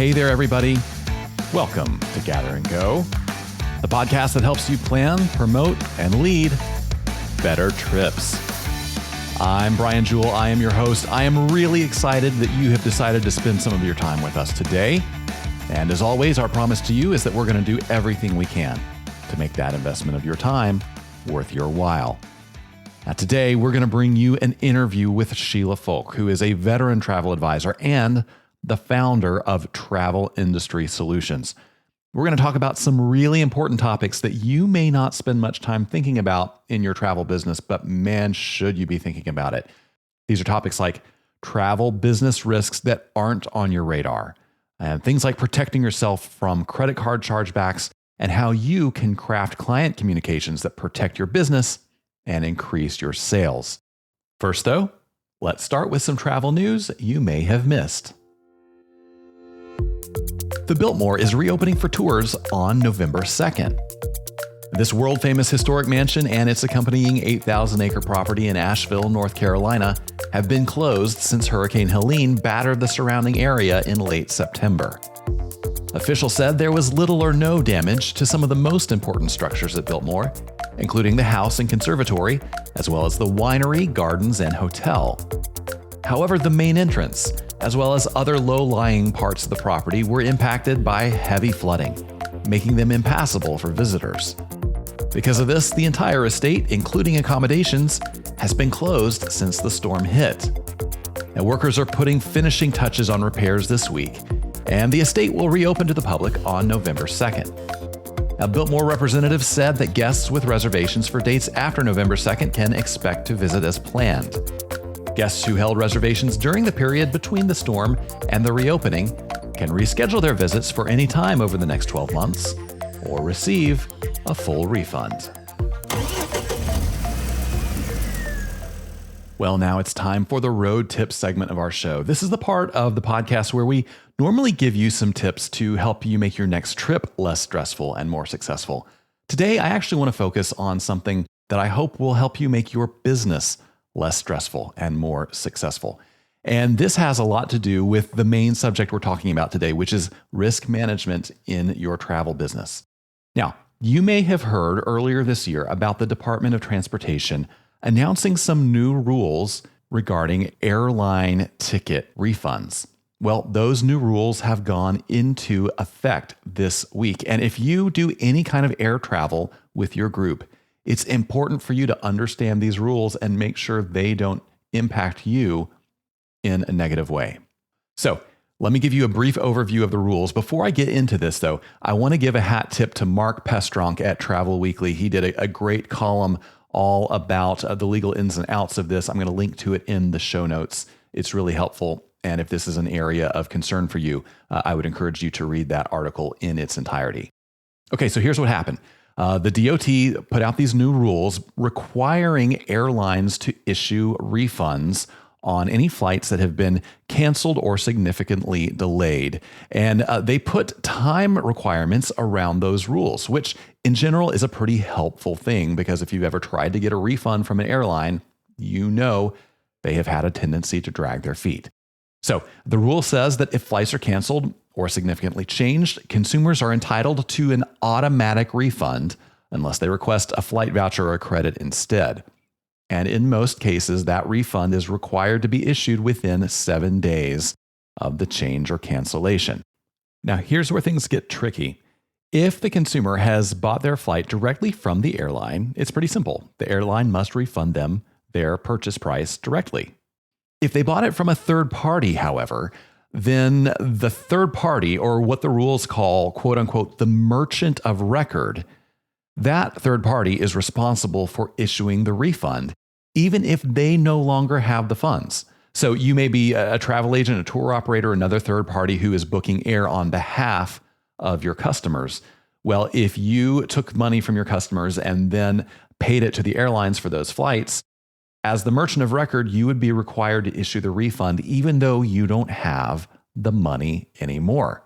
Hey there, everybody. Welcome to Gather and Go, the podcast that helps you plan, promote, and lead better trips. I'm Brian Jewell. I am your host. I am really excited that you have decided to spend some of your time with us today. And as always, our promise to you is that we're going to do everything we can to make that investment of your time worth your while. Now, today, we're going to bring you an interview with Sheila Folk, who is a veteran travel advisor and the founder of Travel Industry Solutions. We're going to talk about some really important topics that you may not spend much time thinking about in your travel business, but man, should you be thinking about it. These are topics like travel business risks that aren't on your radar, and things like protecting yourself from credit card chargebacks and how you can craft client communications that protect your business and increase your sales. First, though, let's start with some travel news you may have missed. The Biltmore is reopening for tours on November 2nd. This world-famous historic mansion and its accompanying 8,000-acre property in Asheville, North Carolina, have been closed since Hurricane Helen battered the surrounding area in late September. Officials said there was little or no damage to some of the most important structures at Biltmore, including the house and conservatory, as well as the winery, gardens, and hotel. However, the main entrance, as well as other low-lying parts of the property, were impacted by heavy flooding, making them impassable for visitors. Because of this, the entire estate, including accommodations, has been closed since the storm hit. Now, workers are putting finishing touches on repairs this week, and the estate will reopen to the public on November 2nd. Now, Biltmore representatives said that guests with reservations for dates after November 2nd can expect to visit as planned. Guests who held reservations during the period between the storm and the reopening can reschedule their visits for any time over the next 12 months or receive a full refund. Well, now it's time for the road tips segment of our show. This is the part of the podcast where we normally give you some tips to help you make your next trip less stressful and more successful. Today, I actually want to focus on something that I hope will help you make your business less stressful and more successful. And this has a lot to do with the main subject we're talking about today, which is risk management in your travel business. Now, you may have heard earlier this year about the Department of Transportation announcing some new rules regarding airline ticket refunds. Well, those new rules have gone into effect this week. And if you do any kind of air travel with your group, it's important for you to understand these rules and make sure they don't impact you in a negative way. So let me give you a brief overview of the rules. Before I get into this, though, I want to give a hat tip to Mark Pestronk at Travel Weekly. He did a great column all about the legal ins and outs of this. I'm going to link to it in the show notes. It's really helpful. And if this is an area of concern for you, I would encourage you to read that article in its entirety. Okay, so here's what happened. The DOT put out these new rules requiring airlines to issue refunds on any flights that have been canceled or significantly delayed. And they put time requirements around those rules, which in general is a pretty helpful thing because if you've ever tried to get a refund from an airline, you know they have had a tendency to drag their feet. So the rule says that if flights are canceled or significantly changed, consumers are entitled to an automatic refund unless they request a flight voucher or a credit instead. And in most cases, that refund is required to be issued within 7 days of the change or cancellation. Now, here's where things get tricky. If the consumer has bought their flight directly from the airline, it's pretty simple. The airline must refund them their purchase price directly. If they bought it from a third party, however, then the third party, or what the rules call, quote unquote, the merchant of record, that third party is responsible for issuing the refund, even if they no longer have the funds. So you may be a travel agent, a tour operator, another third party who is booking air on behalf of your customers. Well, if you took money from your customers and then paid it to the airlines for those flights, as the merchant of record, you would be required to issue the refund, even though you don't have the money anymore.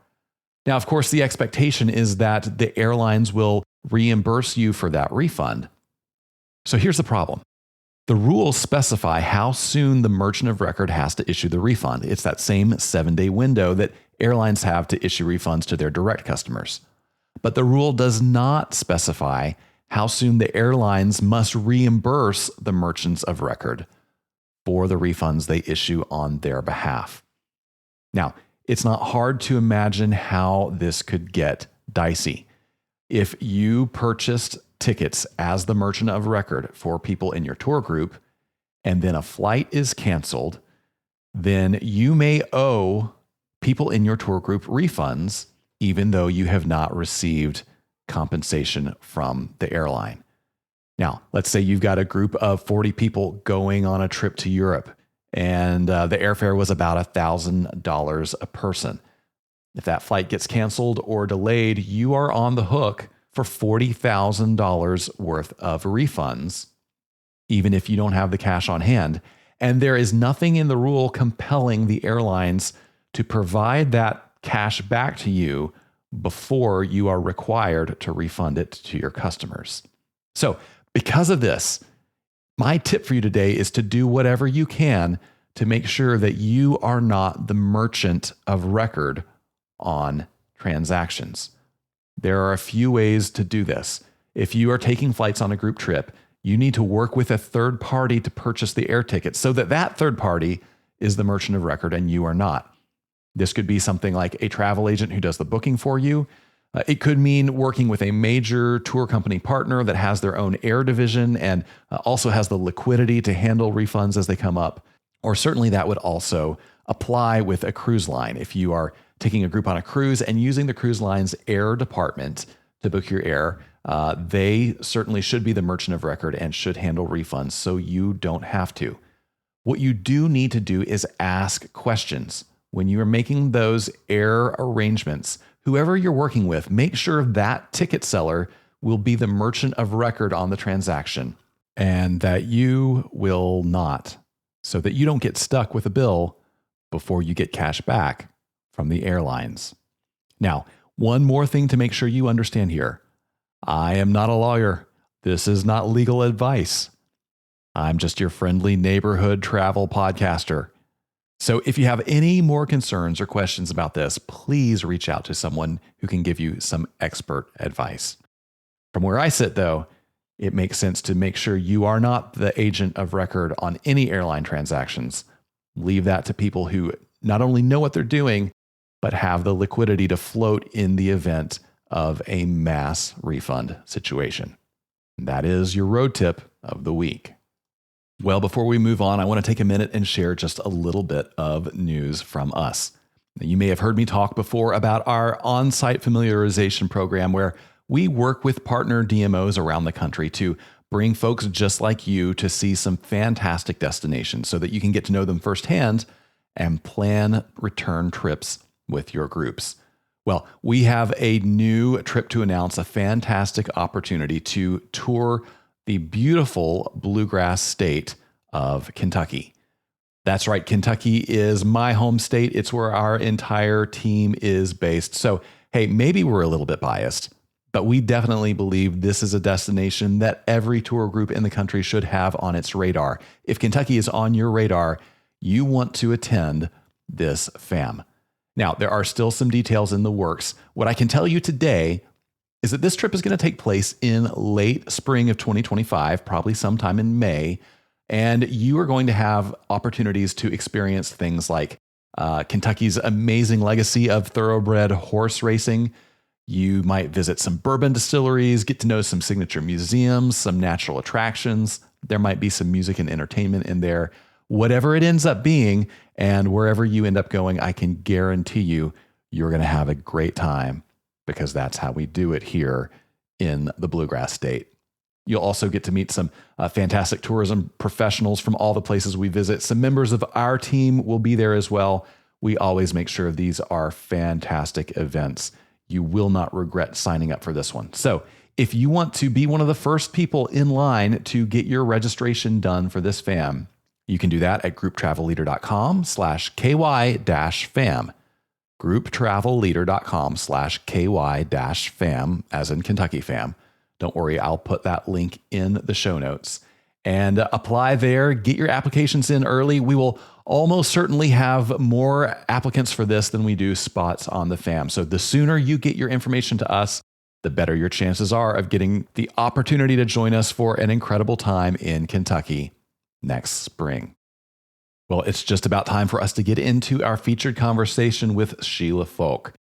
Now, of course, the expectation is that the airlines will reimburse you for that refund. So here's the problem. The rules specify how soon the merchant of record has to issue the refund. It's that same 7-day window that airlines have to issue refunds to their direct customers. But the rule does not specify how soon the airlines must reimburse the merchants of record for the refunds they issue on their behalf. Now, it's not hard to imagine how this could get dicey. If you purchased tickets as the merchant of record for people in your tour group, and then a flight is canceled, then you may owe people in your tour group refunds, even though you have not received compensation from the airline. Now, let's say you've got a group of 40 people going on a trip to Europe, and the airfare was about $1,000 a person. If that flight gets canceled or delayed, you are on the hook for $40,000 worth of refunds, even if you don't have the cash on hand. And there is nothing in the rule compelling the airlines to provide that cash back to you before you are required to refund it to your customers. So, because of this, my tip for you today is to do whatever you can to make sure that you are not the merchant of record on transactions. There are a few ways to do this. If you are taking flights on a group trip, you need to work with a third party to purchase the air ticket so that that third party is the merchant of record and you are not. This could be something like a travel agent who does the booking for you. It could mean working with a major tour company partner that has their own air division and also has the liquidity to handle refunds as they come up. Or certainly that would also apply with a cruise line. If you are taking a group on a cruise and using the cruise line's air department to book your air, they certainly should be the merchant of record and should handle refunds so you don't have to. What you do need to do is ask questions. When you are making those air arrangements, whoever you're working with, make sure that ticket seller will be the merchant of record on the transaction and that you will not, so that you don't get stuck with a bill before you get cash back from the airlines. Now, one more thing to make sure you understand here. I am not a lawyer. This is not legal advice. I'm just your friendly neighborhood travel podcaster. So if you have any more concerns or questions about this, please reach out to someone who can give you some expert advice. From where I sit, though, it makes sense to make sure you are not the agent of record on any airline transactions. Leave that to people who not only know what they're doing, but have the liquidity to float in the event of a mass refund situation. That is your road tip of the week. Well, before we move on, I want to take a minute and share just a little bit of news from us. Now, you may have heard me talk before about our on-site familiarization program where we work with partner DMOs around the country to bring folks just like you to see some fantastic destinations so that you can get to know them firsthand and plan return trips with your groups. Well, we have a new trip to announce, a fantastic opportunity to tour the beautiful bluegrass state of Kentucky. That's right, Kentucky is my home state. It's where our entire team is based. So, hey, maybe we're a little bit biased, but we definitely believe this is a destination that every tour group in the country should have on its radar. If Kentucky is on your radar, you want to attend this FAM. Now, there are still some details in the works. What I can tell you today is that this trip is going to take place in late spring of 2025, probably sometime in May, and you are going to have opportunities to experience things like Kentucky's amazing legacy of thoroughbred horse racing. You might visit some bourbon distilleries, get to know some signature museums, some natural attractions. There might be some music and entertainment in there. Whatever it ends up being, and wherever you end up going, I can guarantee you, you're going to have a great time because that's how we do it here in the Bluegrass State. You'll also get to meet some fantastic tourism professionals from all the places we visit. Some members of our team will be there as well. We always make sure these are fantastic events. You will not regret signing up for this one. So if you want to be one of the first people in line to get your registration done for this FAM, you can do that at grouptravelleader.com/KY-FAM. grouptravelleader.com/KY-FAM, as in Kentucky FAM. Don't worry, I'll put that link in the show notes. and apply there. Get your applications in early. We will almost certainly have more applicants for this than we do spots on the FAM. So the sooner you get your information to us, the better your chances are of getting the opportunity to join us for an incredible time in Kentucky next spring. Well, it's just about time for us to get into our featured conversation with Sheila Folk.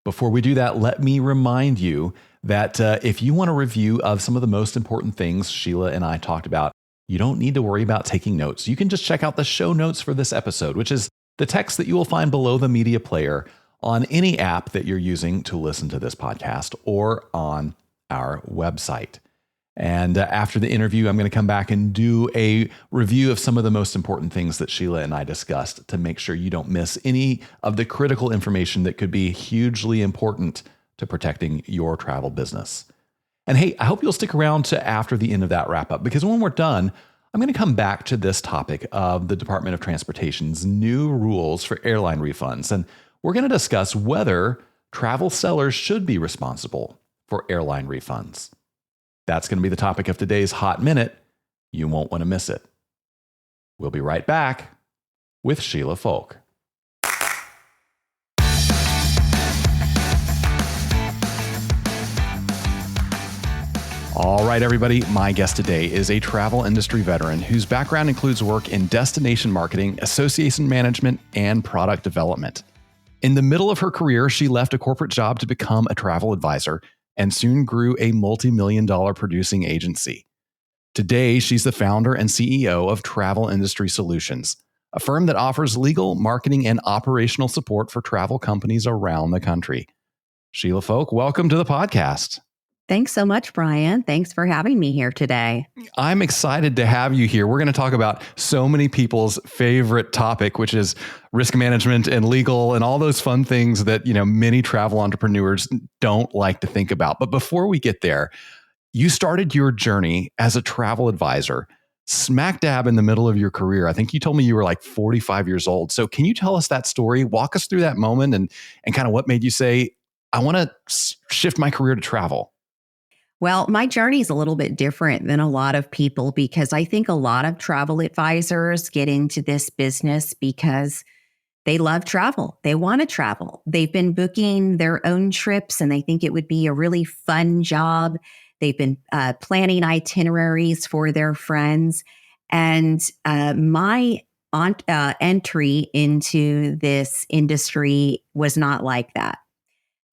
Before we do that, let me remind you that if you want a review of some of the most important things Sheila and I talked about, you don't need to worry about taking notes. You can just check out the show notes for this episode, which is the text that you will find below the media player on any app that you're using to listen to this podcast or on our website. And after the interview, I'm going to come back and do a review of some of the most important things that Sheila and I discussed to make sure you don't miss any of the critical information that could be hugely important to protecting your travel business. And hey, I hope you'll stick around to after the end of that wrap up, because when we're done, I'm going to come back to this topic of the Department of Transportation's new rules for airline refunds. And we're going to discuss whether travel sellers should be responsible for airline refunds. That's going to be the topic of today's Hot Minute. You won't want to miss it. We'll be right back with Sheila Folk. All right, everybody. My guest today is a travel industry veteran whose background includes work in destination marketing, association management, and product development. In the middle of her career, she left a corporate job to become a travel advisor and soon grew a multi-million-dollar producing agency. Today, she's the founder and CEO of Travel Industry Solutions, a firm that offers legal, marketing, and operational support for travel companies around the country. Sheila Folk, welcome to the podcast. Thanks so much, Brian. Thanks for having me here today. I'm excited to have you here. We're going to talk about so many people's favorite topic, which is risk management and legal and all those fun things that, many travel entrepreneurs don't like to think about. But before we get there, you started your journey as a travel advisor smack dab in the middle of your career. I think you told me you were like 45 years old. So can you tell us that story? Walk us through that moment and kind of what made you say, I want to shift my career to travel. Well, my journey is a little bit different than a lot of people because I think a lot of travel advisors get into this business because they love travel. They want to travel. They've been booking their own trips and they think it would be a really fun job. They've been planning itineraries for their friends. And my entry into this industry was not like that.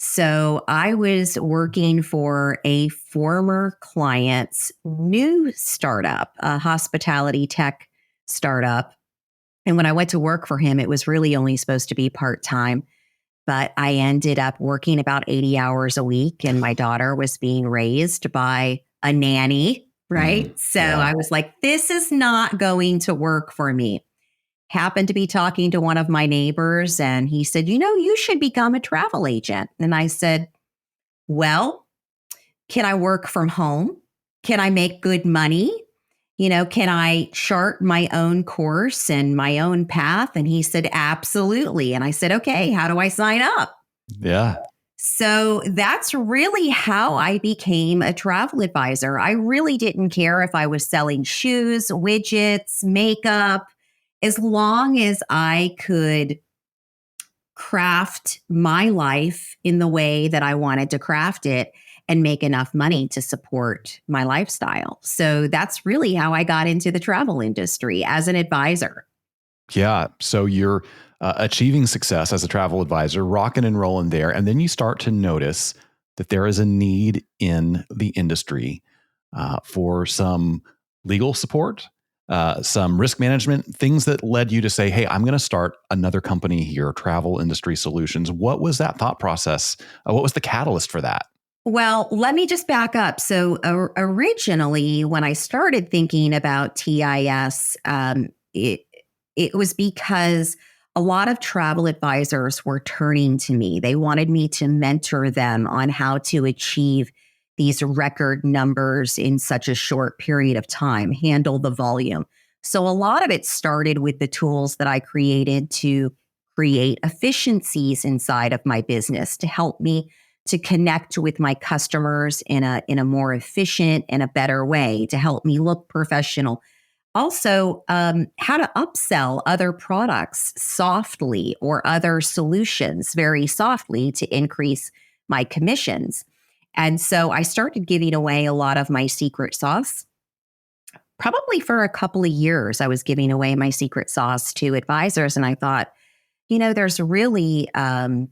So I was working for a former client's new startup, a hospitality tech startup. And when I went to work for him, it was really only supposed to be part-time. But I ended up working about 80 hours a week, and my daughter was being raised by a nanny, right? So yeah. I was like, this is not going to work for me. Happened to be talking to one of my neighbors and he said, you should become a travel agent. And I said, well, can I work from home? Can I make good money? Can I chart my own course and my own path? And he said, absolutely. And I said, okay, how do I sign up? Yeah. So that's really how I became a travel advisor. I really didn't care if I was selling shoes, widgets, makeup. As long as I could craft my life in the way that I wanted to craft it and make enough money to support my lifestyle. So that's really how I got into the travel industry as an advisor. Yeah. So you're achieving success as a travel advisor, rocking and rolling there. And then you start to notice that there is a need in the industry for some legal support, some risk management, things that led you to say, hey, I'm going to start another company here, Travel Industry Solutions. What was that thought process? What was the catalyst for that? Well, let me just back up. So originally, when I started thinking about TIS, it was because a lot of travel advisors were turning to me. They wanted me to mentor them on how to achieve these record numbers in such a short period of time, handle the volume. So a lot of it started with the tools that I created to create efficiencies inside of my business to help me to connect with my customers in a more efficient and a better way, to help me look professional, also how to upsell other products softly or other solutions very softly to increase my commissions. And so I started giving away a lot of my secret sauce. Probably for a couple of years, I was giving away my secret sauce to advisors, and I thought, there's really an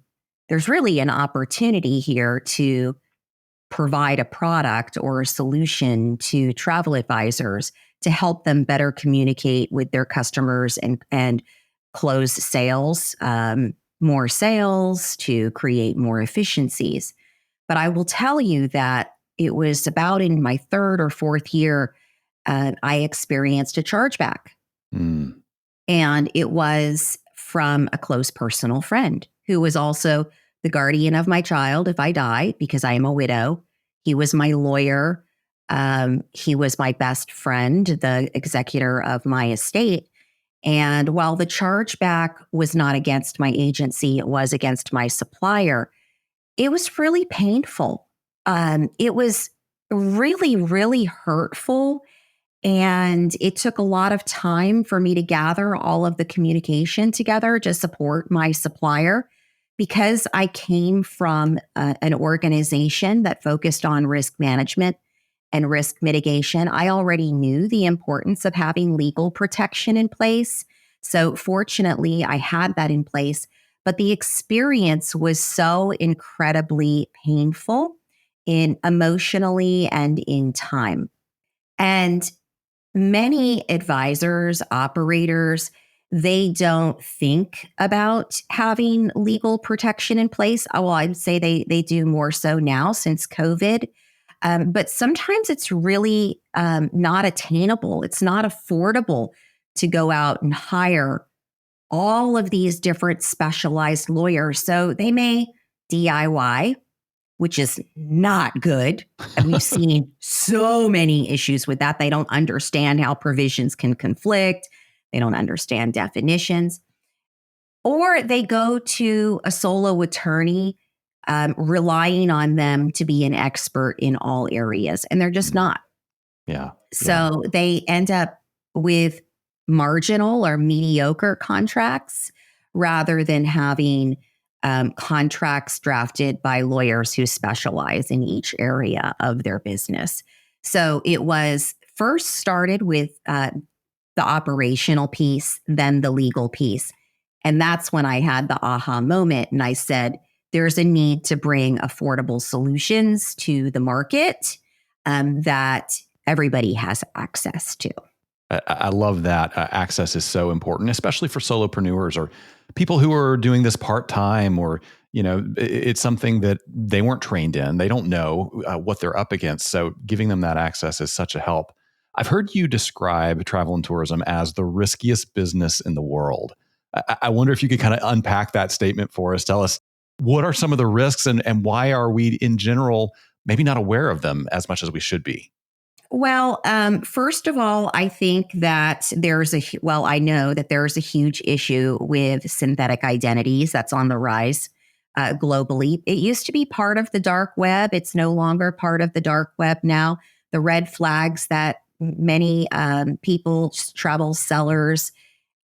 opportunity here to provide a product or a solution to travel advisors to help them better communicate with their customers and close sales, more sales to create more efficiencies. But I will tell you that it was about in my third or fourth year, I experienced a chargeback. Mm. And it was from a close personal friend who was also the guardian of my child if I die, because I am a widow. He was my lawyer. He was my best friend, the executor of my estate. And while the chargeback was not against my agency, it was against my supplier, it was really painful. It was really, really hurtful. And it took a lot of time for me to gather all of the communication together to support my supplier. Because I came from an organization that focused on risk management and risk mitigation, I already knew the importance of having legal protection in place. So fortunately, I had that in place. But the experience was so incredibly painful in emotionally and in time. And many advisors, operators, they don't think about having legal protection in place. Well, I'd say they do more so now since COVID. But sometimes it's really not attainable. It's not affordable to go out and hire all of these different specialized lawyers. So they may DIY, which is not good. And we've seen so many issues with that. They don't understand how provisions can conflict. They don't understand definitions. Or they go to a solo attorney, relying on them to be an expert in all areas. And they're just not. Yeah. So they end up with marginal or mediocre contracts rather than having contracts drafted by lawyers who specialize in each area of their business. So it was first started with the operational piece, then the legal piece. And that's when I had the aha moment. And I said, there's a need to bring affordable solutions to the market that everybody has access to. I love that. Access is so important, especially for solopreneurs or people who are doing this part-time, or, it's something that they weren't trained in. They don't know what they're up against. So giving them that access is such a help. I've heard you describe travel and tourism as the riskiest business in the world. I wonder if you could kind of unpack that statement for us. Tell us, what are some of the risks and why are we in general maybe not aware of them as much as we should be? Well, first of all, I think that I know that there's a huge issue with synthetic identities that's on the rise globally. It used to be part of the dark web. It's no longer part of the dark web now. The red flags that many people, travel sellers,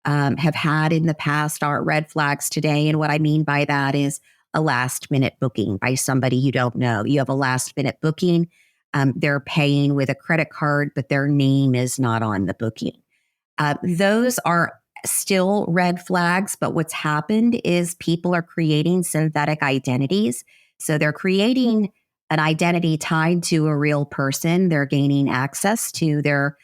have had in the past are red flags today. And what I mean by that is a last minute booking by somebody you don't know. You have a last minute booking. They're paying with a credit card, but their name is not on the booking. Those are still red flags, but what's happened is people are creating synthetic identities. So they're creating an identity tied to a real person. They're gaining access to their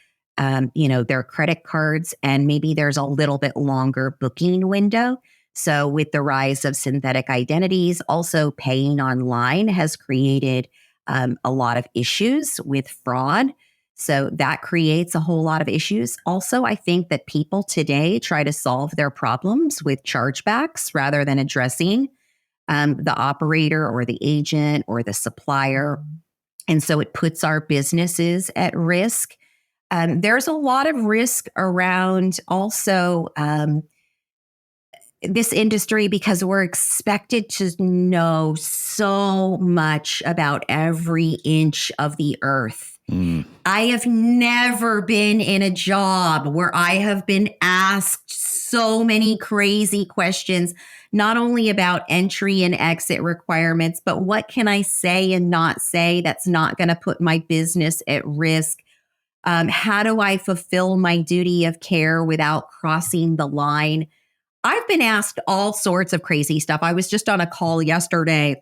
credit cards, and maybe there's a little bit longer booking window. So with the rise of synthetic identities, also paying online has created a lot of issues with fraud. So that creates a whole lot of issues. Also, I think that people today try to solve their problems with chargebacks rather than addressing the operator or the agent or the supplier. And so it puts our businesses at risk. There's a lot of risk around also this industry because we're expected to know so much about every inch of the earth. Mm. I have never been in a job where I have been asked so many crazy questions, not only about entry and exit requirements, but what can I say and not say that's not going to put my business at risk? How do I fulfill my duty of care without crossing the line? I've been asked all sorts of crazy stuff. I was just on a call yesterday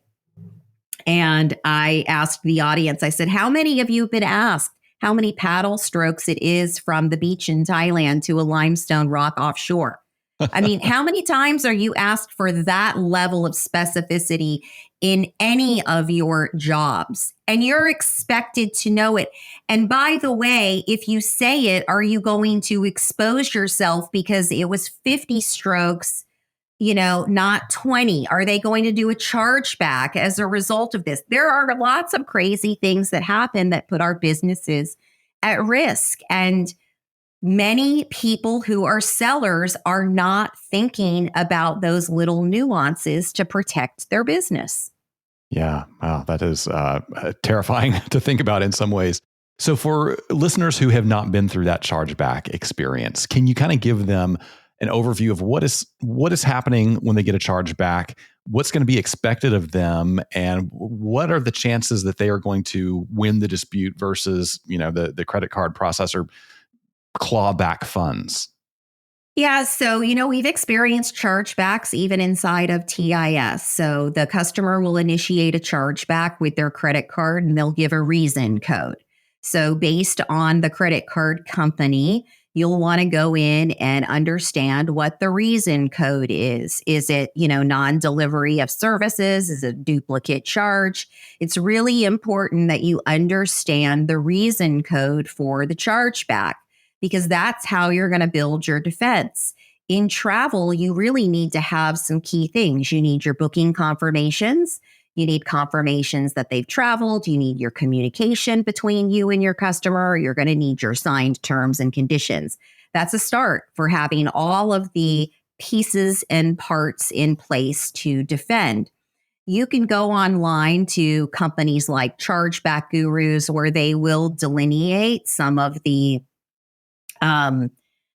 and I asked the audience, I said, how many of you have been asked how many paddle strokes it is from the beach in Thailand to a limestone rock offshore? I mean, how many times are you asked for that level of specificity in any of your jobs? And you're expected to know it. And by the way, if you say it, are you going to expose yourself because it was 50 strokes, not 20? Are they going to do a chargeback as a result of this? There are lots of crazy things that happen that put our businesses at risk. And many people who are sellers are not thinking about those little nuances to protect their business. Yeah. Wow. That is terrifying to think about in some ways. So for listeners who have not been through that chargeback experience, can you kind of give them an overview of what is happening when they get a chargeback, what's going to be expected of them, and what are the chances that they are going to win the dispute versus, the credit card processor claw back funds? Yeah. So, we've experienced chargebacks even inside of TIS. So the customer will initiate a chargeback with their credit card and they'll give a reason code. So based on the credit card company, you'll want to go in and understand what the reason code is. Is it, non-delivery of services? Is it a duplicate charge? It's really important that you understand the reason code for the chargeback, because that's how you're going to build your defense. In travel, you really need to have some key things. You need your booking confirmations. You need confirmations that they've traveled. You need your communication between you and your customer. You're going to need your signed terms and conditions. That's a start for having all of the pieces and parts in place to defend. You can go online to companies like Chargeback Gurus, where they will delineate some of the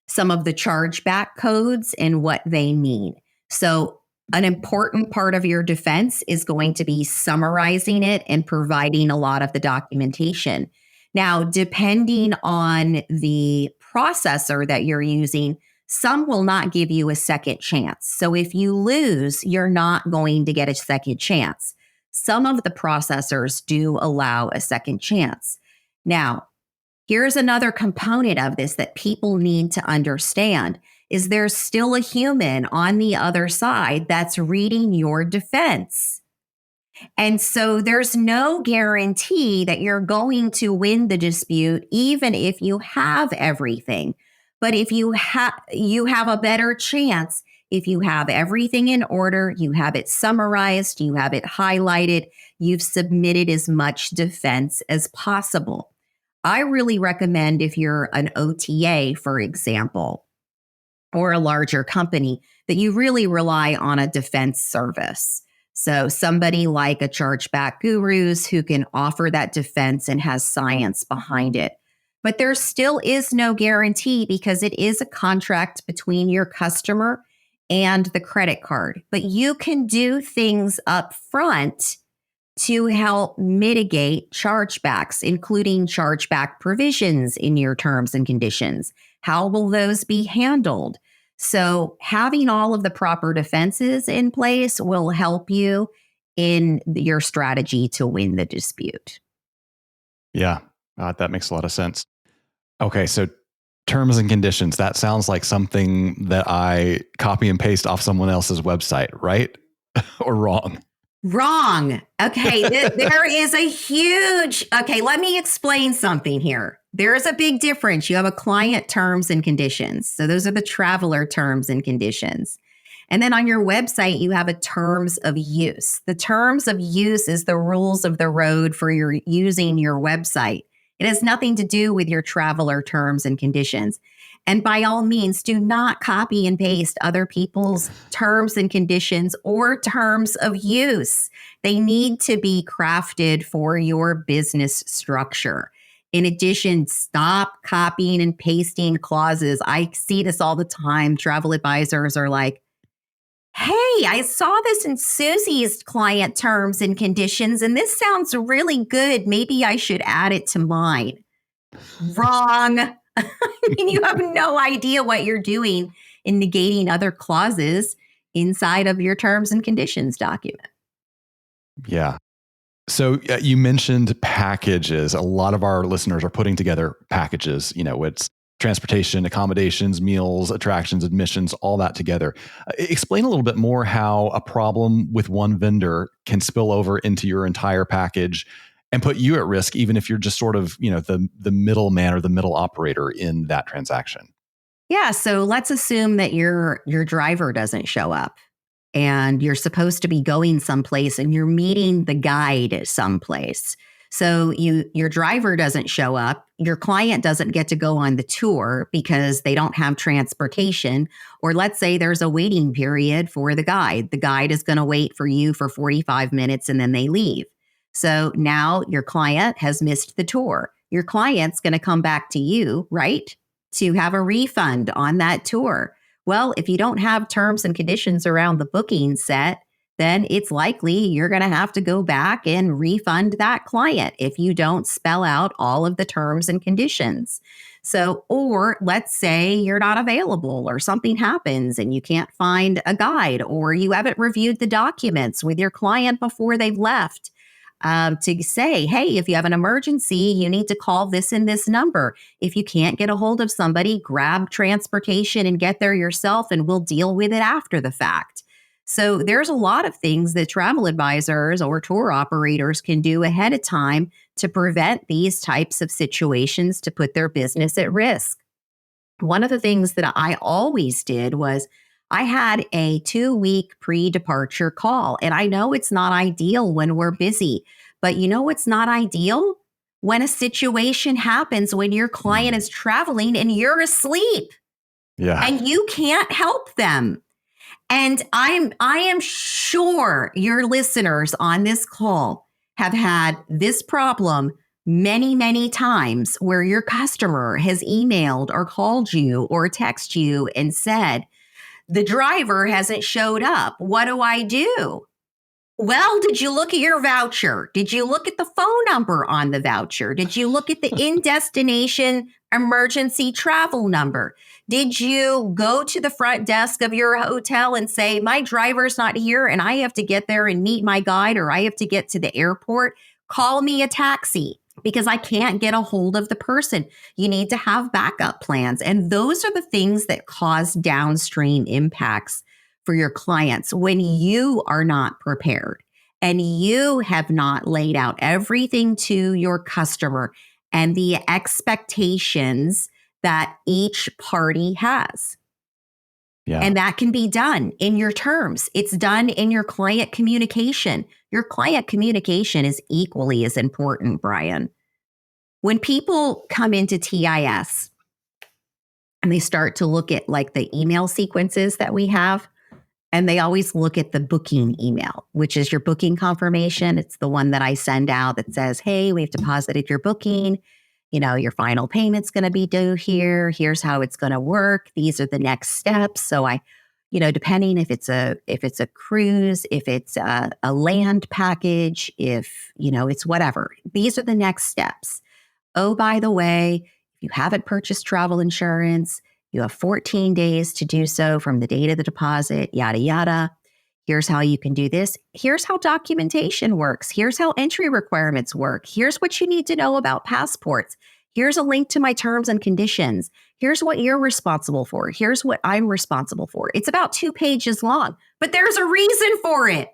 chargeback codes and what they mean. So an important part of your defense is going to be summarizing it and providing a lot of the documentation. Now, depending on the processor that you're using, some will not give you a second chance. So if you lose, you're not going to get a second chance. Some of the processors do allow a second chance. Now, here's another component of this that people need to understand is there's still a human on the other side that's reading your defense. And so there's no guarantee that you're going to win the dispute, even if you have everything. But if you have a better chance if you have everything in order, you have it summarized, you have it highlighted, you've submitted as much defense as possible. I really recommend if you're an OTA, for example, or a larger company, that you really rely on a defense service. So somebody like a Chargeback Gurus who can offer that defense and has science behind it. But there still is no guarantee because it is a contract between your customer and the credit card. But you can do things up front to help mitigate chargebacks, including chargeback provisions in your terms and conditions. How will those be handled? So having all of the proper defenses in place will help you in your strategy to win the dispute. Yeah, that makes a lot of sense. Okay, so terms and conditions, that sounds like something that I copy and paste off someone else's website, right? Or wrong? Wrong. Okay, there is a huge, let me explain something here. There is a big difference. You have a client terms and conditions. So those are the traveler terms and conditions. And then on your website, you have a terms of use. The terms of use is the rules of the road for your using your website. It has nothing to do with your traveler terms and conditions. And by all means, do not copy and paste other people's terms and conditions or terms of use. They need to be crafted for your business structure. In addition, stop copying and pasting clauses. I see this all the time. Travel advisors are like, hey, I saw this in Susie's client terms and conditions, and this sounds really good. Maybe I should add it to mine. Wrong. I mean, you have no idea what you're doing in negating other clauses inside of your terms and conditions document. Yeah. So you mentioned packages. A lot of our listeners are putting together packages. It's transportation, accommodations, meals, attractions, admissions, all that together. Explain a little bit more how a problem with one vendor can spill over into your entire package and put you at risk, even if you're just sort of, the middleman or the middle operator in that transaction. Yeah. So let's assume that your driver doesn't show up and you're supposed to be going someplace and you're meeting the guide someplace. So your driver doesn't show up, your client doesn't get to go on the tour because they don't have transportation, or let's say there's a waiting period for the guide. The guide is going to wait for you for 45 minutes and then they leave. So now your client has missed the tour. Your client's going to come back to you, right, to have a refund on that tour. Well, if you don't have terms and conditions around the booking set, then it's likely you're going to have to go back and refund that client if you don't spell out all of the terms and conditions. So, or let's say you're not available or something happens and you can't find a guide, or you haven't reviewed the documents with your client before they've left. To say, hey, if you have an emergency, you need to call this and this number. If you can't get a hold of somebody, grab transportation and get there yourself, and we'll deal with it after the fact. So there's a lot of things that travel advisors or tour operators can do ahead of time to prevent these types of situations, to put their business at risk. One of the things that I always did was I had a 2-week pre-departure call. And I know it's not ideal when we're busy, but it's not ideal when a situation happens when your client is traveling and you're asleep. Yeah. And you can't help them. And I am sure your listeners on this call have had this problem many, many times, where your customer has emailed or called you or texted you and said, the driver hasn't showed up. What do I do? Well, did you look at your voucher? Did you look at the phone number on the voucher? Did you look at the in-destination emergency travel number? Did you go to the front desk of your hotel and say, my driver's not here and I have to get there and meet my guide, or I have to get to the airport? Call me a taxi because I can't get a hold of the person. You need to have backup plans. And those are the things that cause downstream impacts for your clients when you are not prepared and you have not laid out everything to your customer and the expectations that each party has. Yeah. And that can be done in your terms. It's done in your client communication. Your client communication is equally as important, Brian. When people come into TIS and they start to look at like the email sequences that we have, and they always look at the booking email, which is your booking confirmation. It's the one that I send out that says, hey, we've deposited your booking. Your final payment's going to be due here. Here's how it's going to work. These are the next steps. So depending if it's a cruise, if it's a land package, if, it's whatever, these are the next steps. Oh, by the way, if you haven't purchased travel insurance, you have 14 days to do so from the date of the deposit, yada, yada. Here's how you can do this. Here's how documentation works. Here's how entry requirements work. Here's what you need to know about passports. Here's a link to my terms and conditions. Here's what you're responsible for. Here's what I'm responsible for. It's about 2 pages long, but there's a reason for it.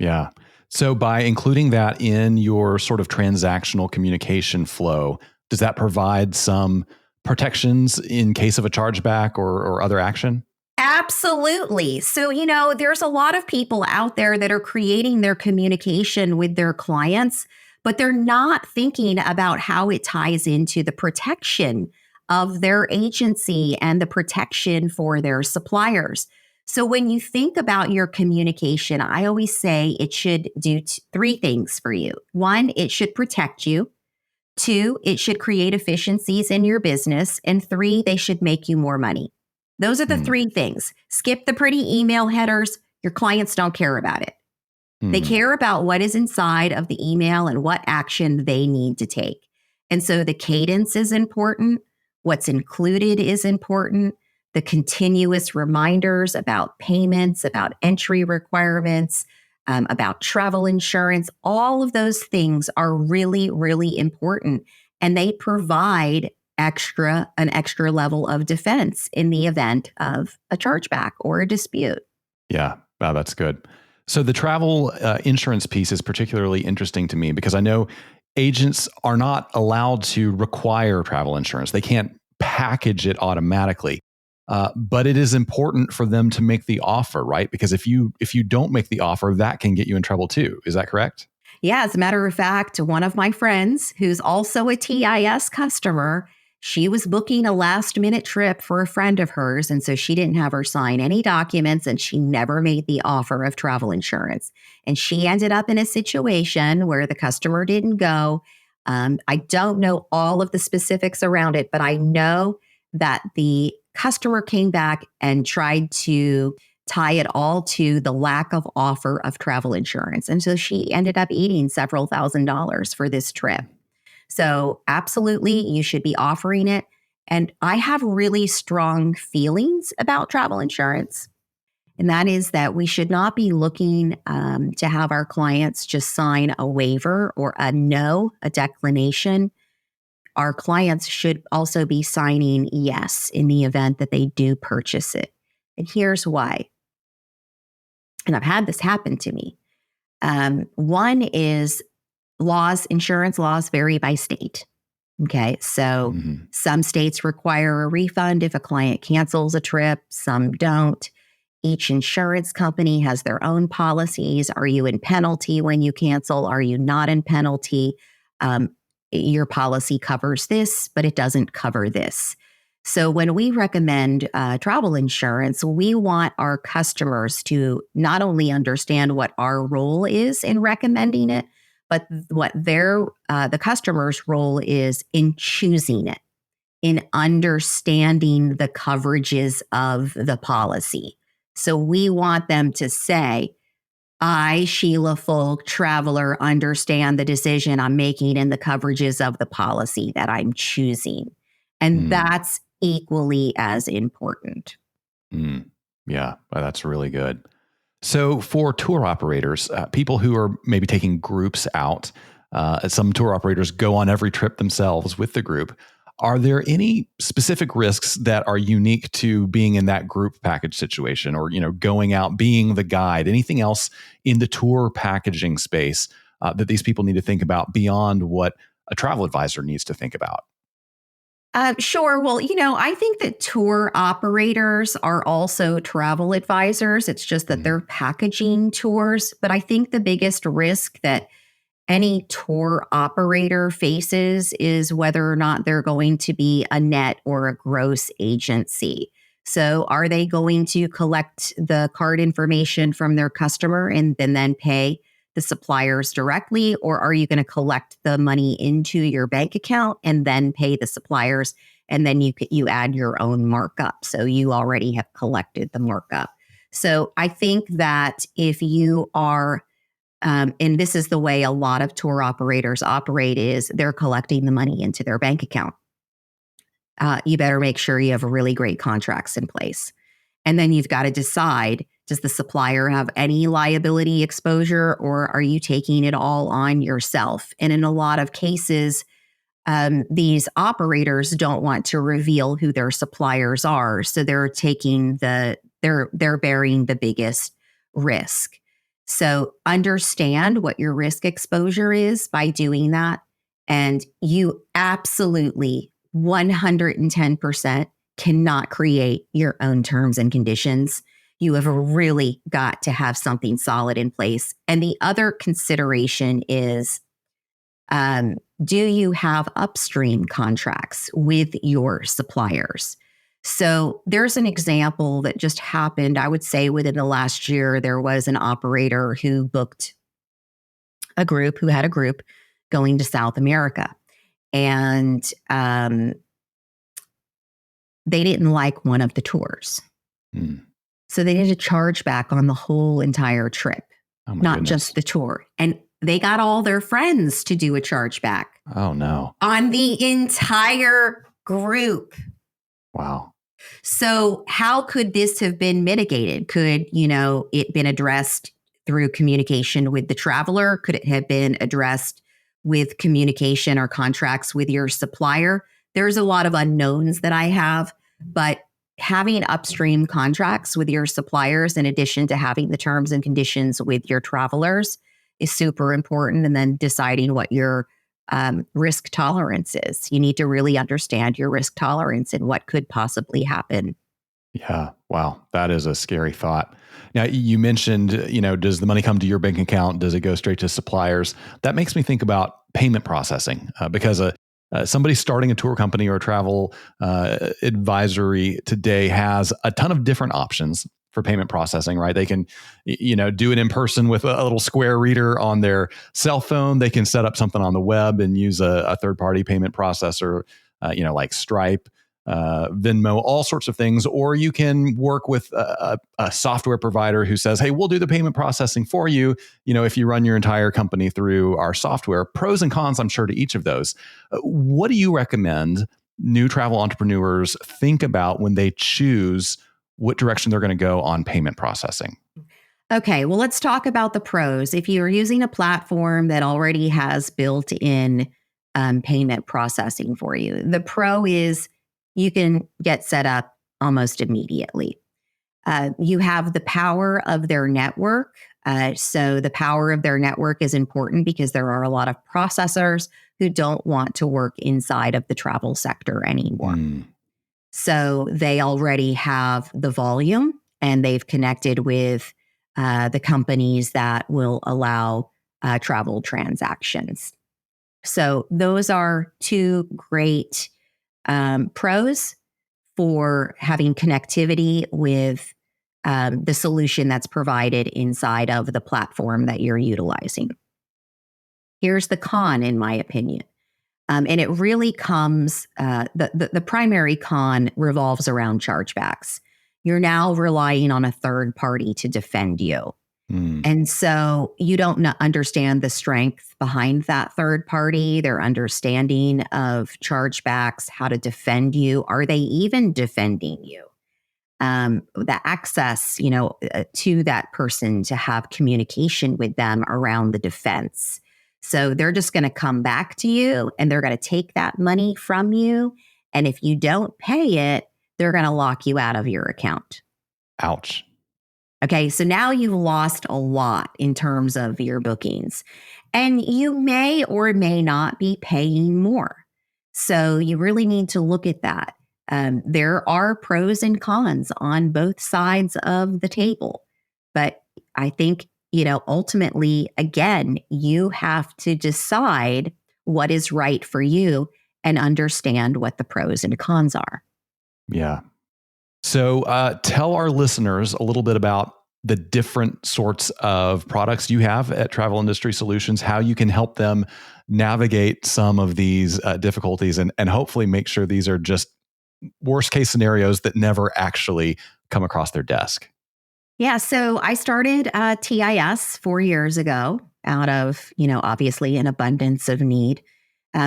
Yeah. So by including that in your sort of transactional communication flow, does that provide some protections in case of a chargeback or other action? Absolutely. So, there's a lot of people out there that are creating their communication with their clients, but they're not thinking about how it ties into the protection of their agency and the protection for their suppliers. So when you think about your communication, I always say it should do 3 things for you. 1, it should protect you. 2, it should create efficiencies in your business. And 3, they should make you more money. Those are the 3 things. Skip the pretty email headers. Your clients don't care about it. They care about what is inside of the email and what action they need to take. And so the cadence is important. What's included is important. The continuous reminders about payments, about entry requirements, about travel insurance, all of those things are really, really important. And they provide an extra level of defense in the event of a chargeback or a dispute. Yeah, wow, that's good. So the travel insurance piece is particularly interesting to me because I know agents are not allowed to require travel insurance. They can't package it automatically. But it is important for them to make the offer, right? Because if you don't make the offer, that can get you in trouble too. Is that correct? Yeah, as a matter of fact, one of my friends who's also a TIS customer, she was booking a last minute trip for a friend of hers. And so she didn't have her sign any documents and she never made the offer of travel insurance. And she ended up in a situation where the customer didn't go. I don't know all of the specifics around it, but I know that the customer came back and tried to tie it all to the lack of offer of travel insurance. And so she ended up eating several $1,000s for this trip. So absolutely, you should be offering it. And I have really strong feelings about travel insurance. And that is that we should not be looking to have our clients just sign a waiver or a declination. Our clients should also be signing yes in the event that they do purchase it. And here's why. And I've had this happen to me. One is insurance laws vary by state. Okay. So some states require a refund if a client cancels a trip, some don't. Each insurance company has their own policies. Are you in penalty when you cancel? Are you not in penalty? Your policy covers this, but it doesn't cover this. So when we recommend travel insurance, we want our customers to not only understand what our role is in recommending it, but what the customer's role is in choosing it, in understanding the coverages of the policy. So we want them to say, I, Sheila Folk, traveler, understand the decision I'm making and the coverages of the policy that I'm choosing. And that's equally as important. Yeah, well, that's really good. So for tour operators, people who are maybe taking groups out, some tour operators go on every trip themselves with the group. Are there any specific risks that are unique to being in that group package situation or, going out, being the guide, anything else in the tour packaging space that these people need to think about beyond what a travel advisor needs to think about? Sure. Well, I think that tour operators are also travel advisors. It's just that they're packaging tours. But I think the biggest risk that any tour operator faces is whether or not they're going to be a net or a gross agency. So are they going to collect the card information from their customer and then pay the suppliers directly? Or are you going to collect the money into your bank account and then pay the suppliers? And then you add your own markup. So you already have collected the markup. So I think that if you are and this is the way a lot of tour operators operate is they're collecting the money into their bank account. You better make sure you have really great contracts in place. And then you've got to decide, does the supplier have any liability exposure or are you taking it all on yourself? And in a lot of cases, these operators don't want to reveal who their suppliers are. So they're bearing the biggest risk. So understand what your risk exposure is by doing that. And you absolutely 110% cannot create your own terms and conditions. You have really got to have something solid in place. And the other consideration is, do you have upstream contracts with your suppliers? So there's an example that just happened. I would say within the last year, there was an operator who booked who had a group going to South America. and they didn't like one of the tours. So they did a chargeback on the whole entire trip, not just the tour. And they got all their friends to do a chargeback. Oh, no. On the entire group. Wow. So how could this have been mitigated? Could, it been addressed through communication with the traveler? Could it have been addressed with communication or contracts with your supplier? There's a lot of unknowns that I have, but having upstream contracts with your suppliers, in addition to having the terms and conditions with your travelers, is super important. And then deciding what your risk tolerance is. You need to really understand your risk tolerance and what could possibly happen. Yeah. Wow. That is a scary thought. Now, you mentioned, does the money come to your bank account? Does it go straight to suppliers? That makes me think about payment processing because somebody starting a tour company or a travel advisory today has a ton of different options for payment processing, right? They can, do it in person with a little Square reader on their cell phone. They can set up something on the web and use a third-party payment processor, like Stripe, Venmo, all sorts of things. Or you can work with a software provider who says, hey, we'll do the payment processing for you, if you run your entire company through our software. Pros and cons, I'm sure, to each of those. What do you recommend new travel entrepreneurs think about when they choose what direction they're going to go on payment processing? Okay, well, let's talk about the pros. If you're using a platform that already has built-in payment processing for you, the pro is you can get set up almost immediately. You have the power of their network. So the power of their network is important because there are a lot of processors who don't want to work inside of the travel sector anymore. So they already have the volume and they've connected with the companies that will allow travel transactions. So those are two great pros for having connectivity with the solution that's provided inside of the platform that you're utilizing. Here's the con, in my opinion. And it really comes, the primary con revolves around chargebacks. You're now relying on a third party to defend you. And so you don't understand the strength behind that third party, their understanding of chargebacks, how to defend you. Are they even defending you? The access, to that person to have communication with them around the defense. So they're just going to come back to you and they're going to take that money from you. And if you don't pay it, they're going to lock you out of your account. Ouch. Okay, so now you've lost a lot in terms of your bookings. And you may or may not be paying more. So you really need to look at that. There are pros and cons on both sides of the table. But I think, ultimately, again, you have to decide what is right for you and understand what the pros and cons are. Yeah. So tell our listeners a little bit about the different sorts of products you have at Travel Industry Solutions, how you can help them navigate some of these difficulties and hopefully make sure these are just worst case scenarios that never actually come across their desk. Yeah, so I started TIS 4 years ago out of, obviously an abundance of need.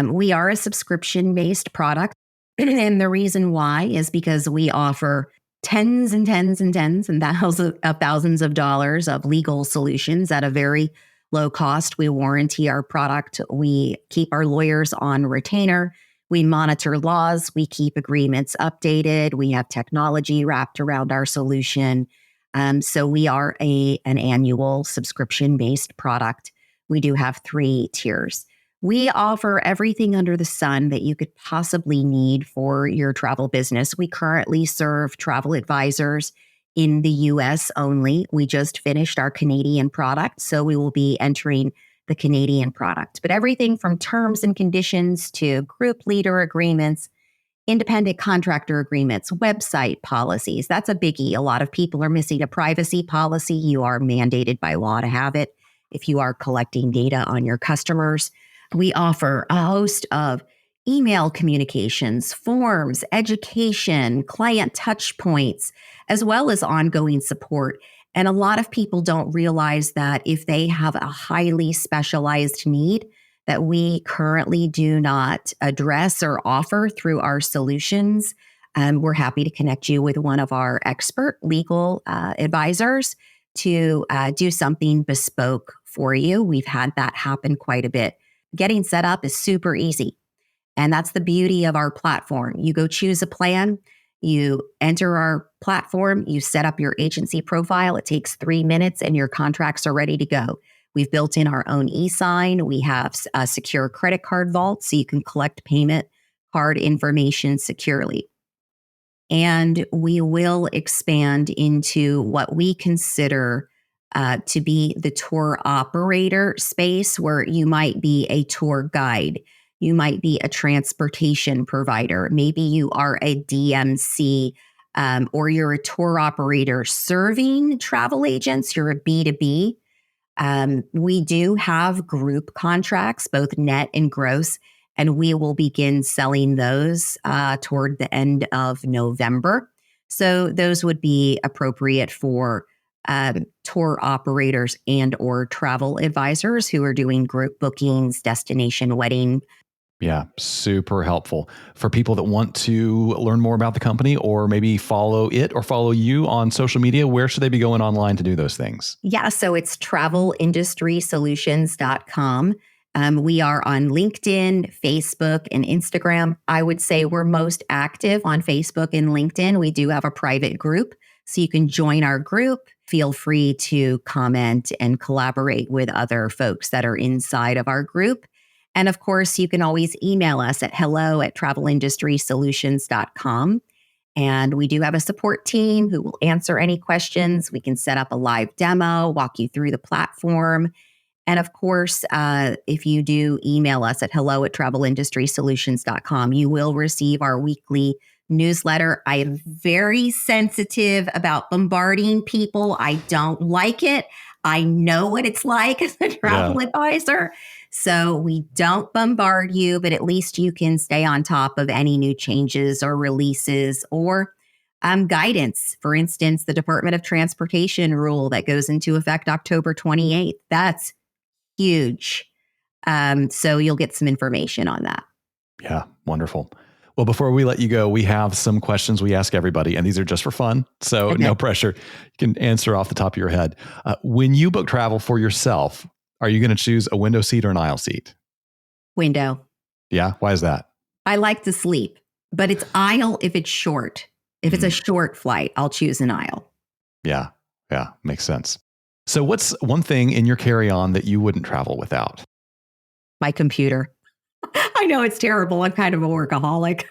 We are a subscription-based product. And the reason why is because we offer tens and tens and tens and thousands of dollars of legal solutions at a very low cost. We warranty our product. We keep our lawyers on retainer. We monitor laws. We keep agreements updated. We have technology wrapped around our solution. So we are an annual subscription-based product. We do have 3 tiers. We offer everything under the sun that you could possibly need for your travel business. We currently serve travel advisors in the US only. We just finished our Canadian product, so we will be entering the Canadian product. But everything from terms and conditions to group leader agreements, independent contractor agreements, website policies. That's a biggie. A lot of people are missing a privacy policy. You are mandated by law to have it if you are collecting data on your customers. We offer a host of email communications, forms, education, client touch points, as well as ongoing support. And a lot of people don't realize that if they have a highly specialized need that we currently do not address or offer through our solutions, we're happy to connect you with one of our expert legal advisors to do something bespoke for you. We've had that happen quite a bit. Getting set up is super easy. And that's the beauty of our platform. You go choose a plan, you enter our platform, you set up your agency profile. It takes 3 minutes and your contracts are ready to go. We've built in our own e-sign. We have a secure credit card vault so you can collect payment card information securely. And we will expand into what we consider to be the tour operator space, where you might be a tour guide. You might be a transportation provider. Maybe you are a DMC or you're a tour operator serving travel agents. You're a B2B. We do have group contracts, both net and gross, and we will begin selling those toward the end of November. So those would be appropriate for tour operators and or travel advisors who are doing group bookings, destination wedding. Yeah, super helpful. For people that want to learn more about the company or maybe follow it or follow you on social media, where should they be going online to do those things? Yeah, so it's travelindustrysolutions.com. We are on LinkedIn, Facebook, and Instagram. I would say we're most active on Facebook and LinkedIn. We do have a private group, so you can join our group. Feel free to comment and collaborate with other folks that are inside of our group. And of course, you can always email us at hello@travelindustrysolutions.com. And we do have a support team who will answer any questions. We can set up a live demo, walk you through the platform. And of course, if you do email us at hello@travelindustrysolutions.com, you will receive our weekly newsletter. I am very sensitive about bombarding people. I don't like it. I know what it's like as a travel advisor. So we don't bombard you, but at least you can stay on top of any new changes or releases or guidance. For instance, the Department of Transportation rule that goes into effect October 28th. That's huge. So you'll get some information on that. Yeah, wonderful. Well, before we let you go, we have some questions we ask everybody, and these are just for fun. So no pressure. You can answer off the top of your head. When you book travel for yourself, are you going to choose a window seat or an aisle seat? Window. Yeah. Why is that? I like to sleep, but it's aisle if it's short. If it's a short flight, I'll choose an aisle. Yeah. Yeah. Makes sense. So what's one thing in your carry-on that you wouldn't travel without? My computer. I know it's terrible. I'm kind of a workaholic.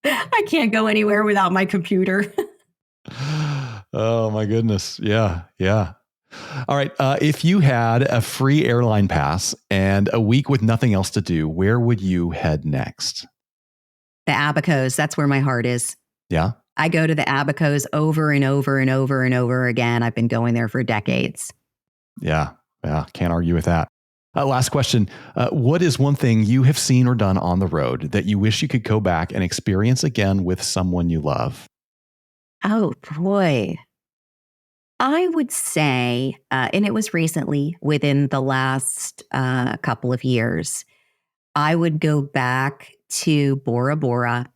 I can't go anywhere without my computer. Oh my goodness. Yeah. Yeah. All right. If you had a free airline pass and a week with nothing else to do, where would you head next? The Abacos. That's where my heart is. Yeah. I go to the Abacos over and over and over and over again. I've been going there for decades. Yeah. Yeah. Can't argue with that. Last question. What is one thing you have seen or done on the road that you wish you could go back and experience again with someone you love? Oh, boy. I would say, and it was recently within the last couple of years, I would go back to Bora Bora,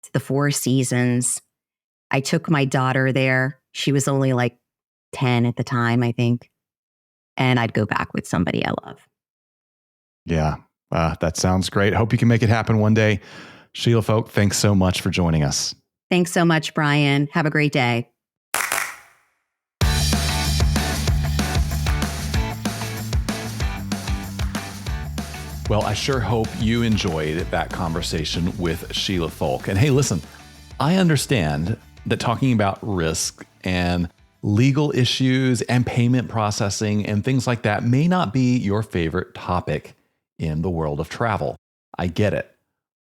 to the Four Seasons. I took my daughter there. She was only like 10 at the time, I think. And I'd go back with somebody I love. Yeah, that sounds great. Hope you can make it happen one day. Sheila Folk, thanks so much for joining us. Thanks so much, Brian. Have a great day. Well, I sure hope you enjoyed that conversation with Sheila Folk. And hey, listen, I understand that talking about risk and legal issues and payment processing and things like that may not be your favorite topic in the world of travel. I get it.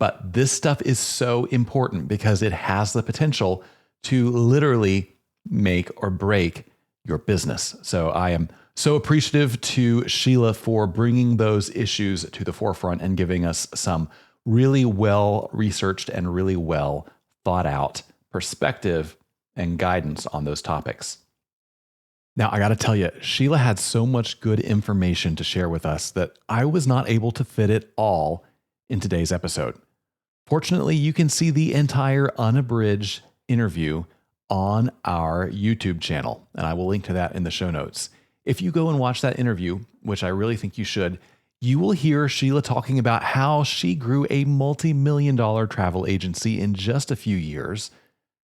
But this stuff is so important because it has the potential to literally make or break your business. So I am so appreciative to Sheila for bringing those issues to the forefront and giving us some really well researched and really well thought out perspective and guidance on those topics. Now, I got to tell you, Sheila had so much good information to share with us that I was not able to fit it all in today's episode. Fortunately, you can see the entire unabridged interview on our YouTube channel, and I will link to that in the show notes. If you go and watch that interview, which I really think you should, you will hear Sheila talking about how she grew a multi-million-dollar travel agency in just a few years.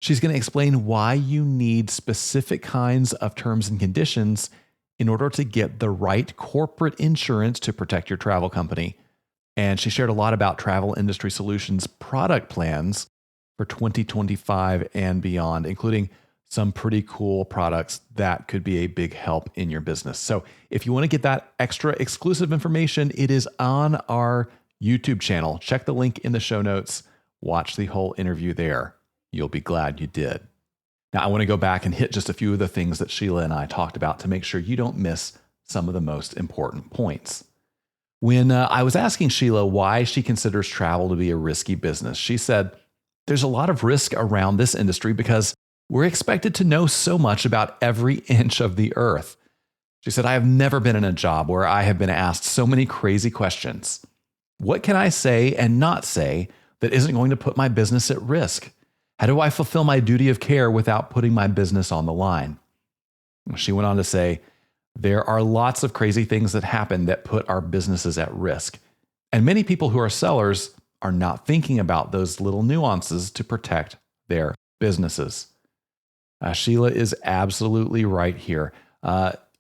She's going to explain why you need specific kinds of terms and conditions in order to get the right corporate insurance to protect your travel company. And she shared a lot about Travel Industry Solutions product plans for 2025 and beyond, including some pretty cool products that could be a big help in your business. So if you want to get that extra exclusive information, it is on our YouTube channel. Check the link in the show notes. Watch the whole interview there. You'll be glad you did. Now, I want to go back and hit just a few of the things that Sheila and I talked about to make sure you don't miss some of the most important points. When I was asking Sheila why she considers travel to be a risky business, she said, there's a lot of risk around this industry because we're expected to know so much about every inch of the earth. She said, I have never been in a job where I have been asked so many crazy questions. What can I say and not say that isn't going to put my business at risk? How do I fulfill my duty of care without putting my business on the line? She went on to say, there are lots of crazy things that happen that put our businesses at risk. And many people who are sellers are not thinking about those little nuances to protect their businesses. Sheila is absolutely right here.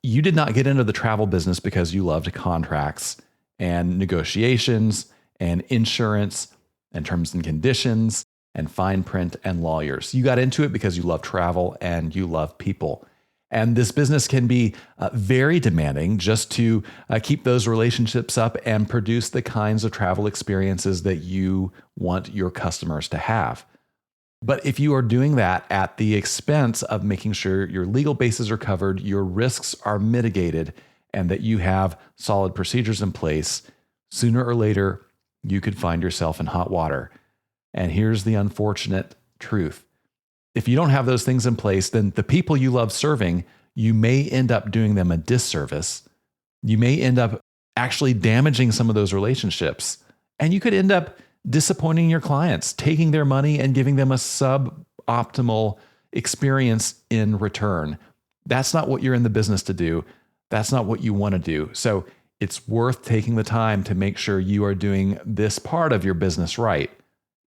You did not get into the travel business because you loved contracts and negotiations and insurance and terms and conditions and fine print and lawyers. You got into it because you love travel and you love people. And this business can be very demanding just to keep those relationships up and produce the kinds of travel experiences that you want your customers to have. But if you are doing that at the expense of making sure your legal bases are covered, your risks are mitigated, and that you have solid procedures in place, sooner or later, you could find yourself in hot water. And here's the unfortunate truth. If you don't have those things in place, then the people you love serving, you may end up doing them a disservice. You may end up actually damaging some of those relationships. And you could end up disappointing your clients, taking their money and giving them a suboptimal experience in return. That's not what you're in the business to do. That's not what you want to do. So it's worth taking the time to make sure you are doing this part of your business right,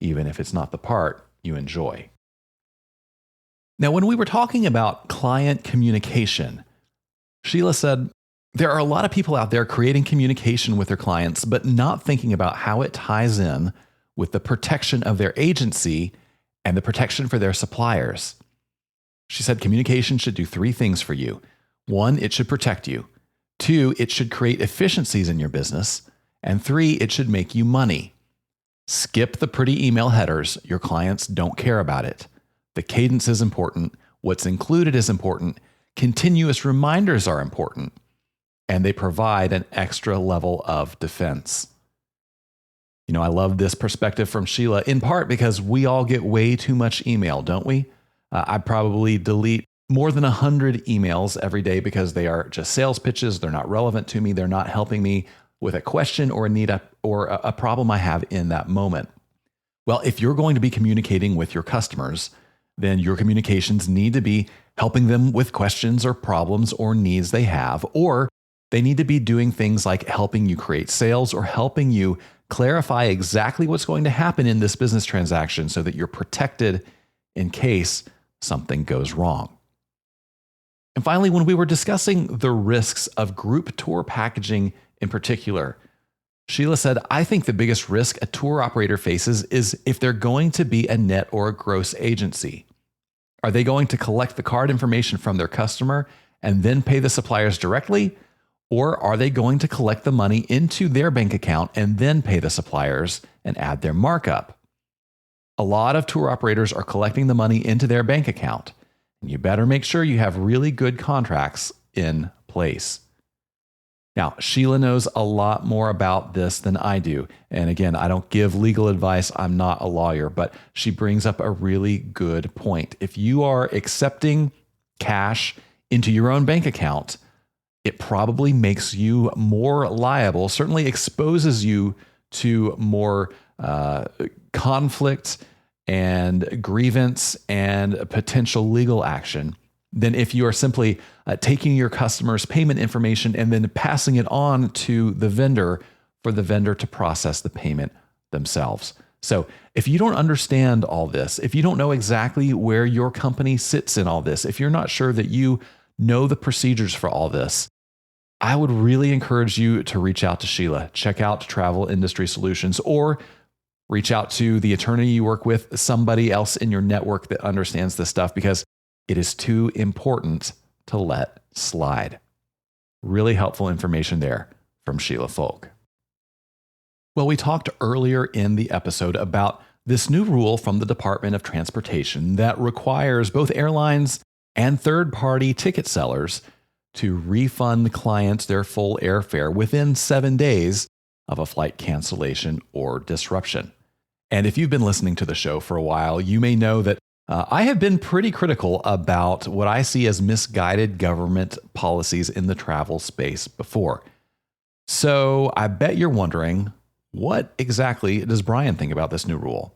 even if it's not the part you enjoy. Now, when we were talking about client communication, Sheila said, there are a lot of people out there creating communication with their clients, but not thinking about how it ties in with the protection of their agency and the protection for their suppliers. She said communication should do three things for you. One, it should protect you. Two, it should create efficiencies in your business. And three, it should make you money. Skip the pretty email headers. Your clients don't care about it. The cadence is important. What's included is important. Continuous reminders are important. And they provide an extra level of defense. You know, I love this perspective from Sheila, in part because we all get way too much email, don't we? I probably delete more than 100 emails every day because they are just sales pitches. They're not relevant to me. They're not helping me with a question or a need or a problem I have in that moment. Well, if you're going to be communicating with your customers, then your communications need to be helping them with questions or problems or needs they have, or they need to be doing things like helping you create sales or helping you clarify exactly what's going to happen in this business transaction so that you're protected in case something goes wrong. And finally, when we were discussing the risks of group tour packaging in particular, Sheila said, I think the biggest risk a tour operator faces is if they're going to be a net or a gross agency. Are they going to collect the card information from their customer and then pay the suppliers directly? Or are they going to collect the money into their bank account and then pay the suppliers and add their markup? A lot of tour operators are collecting the money into their bank account, and you better make sure you have really good contracts in place. Now, Sheila knows a lot more about this than I do. And again, I don't give legal advice. I'm not a lawyer, but she brings up a really good point. If you are accepting cash into your own bank account, it probably makes you more liable, certainly exposes you to more conflict and grievance and potential legal action than if you are simply taking your customer's payment information and then passing it on to the vendor for the vendor to process the payment themselves. So if you don't understand all this, if you don't know exactly where your company sits in all this, if you're not sure that you know the procedures for all this, I would really encourage you to reach out to Sheila. Check out Travel Industry Solutions, or reach out to the attorney you work with, somebody else in your network that understands this stuff, because it is too important to let slide. Really helpful information there from Sheila Folk. Well, we talked earlier in the episode about this new rule from the Department of Transportation that requires both airlines and third-party ticket sellers to refund clients their full airfare within 7 days of a flight cancellation or disruption. And if you've been listening to the show for a while, you may know that I have been pretty critical about what I see as misguided government policies in the travel space before. So I bet you're wondering, what exactly does Brian think about this new rule?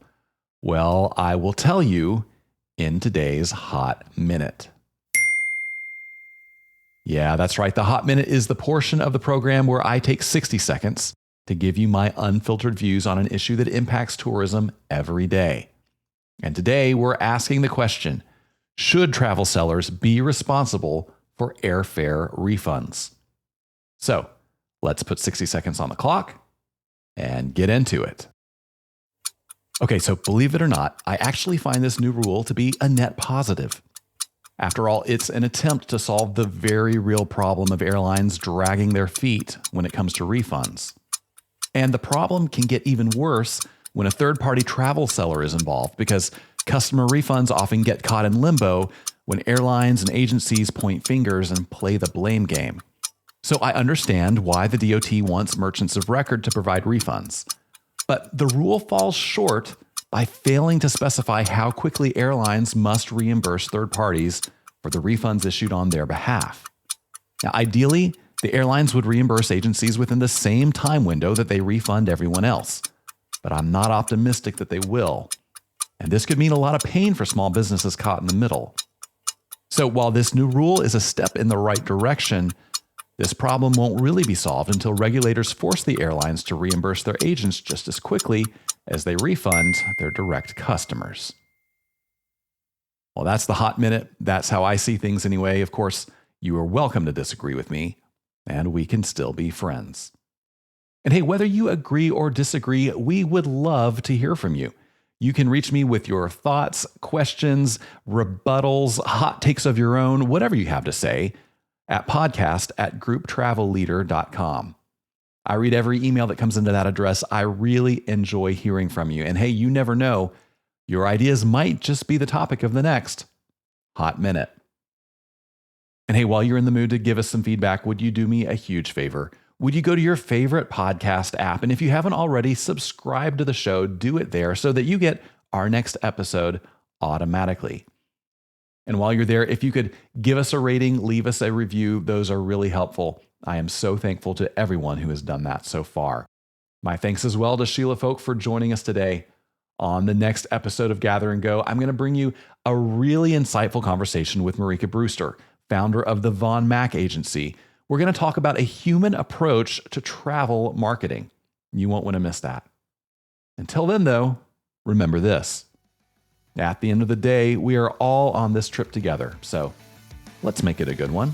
Well, I will tell you in today's Hot Minute. Yeah, that's right. The Hot Minute is the portion of the program where I take 60 seconds to give you my unfiltered views on an issue that impacts tourism every day. And today we're asking the question, should travel sellers be responsible for airfare refunds? So let's put 60 seconds on the clock and get into it. Okay, so believe it or not, I actually find this new rule to be a net positive. After all, it's an attempt to solve the very real problem of airlines dragging their feet when it comes to refunds. And the problem can get even worse when a third-party travel seller is involved, because customer refunds often get caught in limbo when airlines and agencies point fingers and play the blame game. So I understand why the DOT wants merchants of record to provide refunds. But the rule falls short by failing to specify how quickly airlines must reimburse third parties for the refunds issued on their behalf. Now, ideally, the airlines would reimburse agencies within the same time window that they refund everyone else. But I'm not optimistic that they will. And this could mean a lot of pain for small businesses caught in the middle. So while this new rule is a step in the right direction, this problem won't really be solved until regulators force the airlines to reimburse their agents just as quickly as they refund their direct customers. Well, that's the Hot Minute. That's how I see things anyway. Of course, you are welcome to disagree with me, and we can still be friends. And hey, whether you agree or disagree, we would love to hear from you. You can reach me with your thoughts, questions, rebuttals, hot takes of your own, whatever you have to say, at podcast@grouptravelleader.com. I read every email that comes into that address. I really enjoy hearing from you. And hey, you never know, your ideas might just be the topic of the next Hot Minute. And hey, while you're in the mood to give us some feedback, would you do me a huge favor? Would you go to your favorite podcast app? And if you haven't already, subscribe to the show, do it there so that you get our next episode automatically. And while you're there, if you could give us a rating, leave us a review, those are really helpful. I am so thankful to everyone who has done that so far. My thanks as well to Sheila Folk for joining us today. On the next episode of Gather and Go, I'm going to bring you a really insightful conversation with Marika Brewster, founder of the Von Mack Agency. We're going to talk about a human approach to travel marketing. You won't want to miss that. Until then, though, remember this. At the end of the day, we are all on this trip together, so let's make it a good one.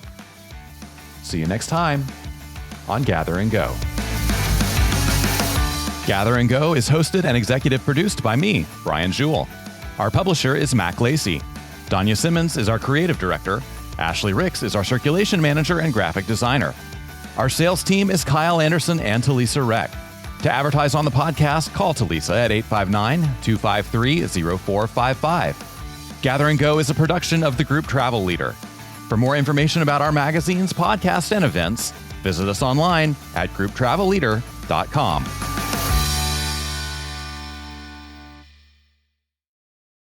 See you next time on Gather and Go. Gather and Go is hosted and executive produced by me, Brian Jewell. Our publisher is Mac Lacey. Danya Simmons is our creative director. Ashley Ricks is our circulation manager and graphic designer. Our sales team is Kyle Anderson and Talisa Reck. To advertise on the podcast, call Talisa at 859-253-0455. Gather and Go is a production of the Group Travel Leader. For more information about our magazines, podcasts, and events, Visit us online at grouptravelleader.com.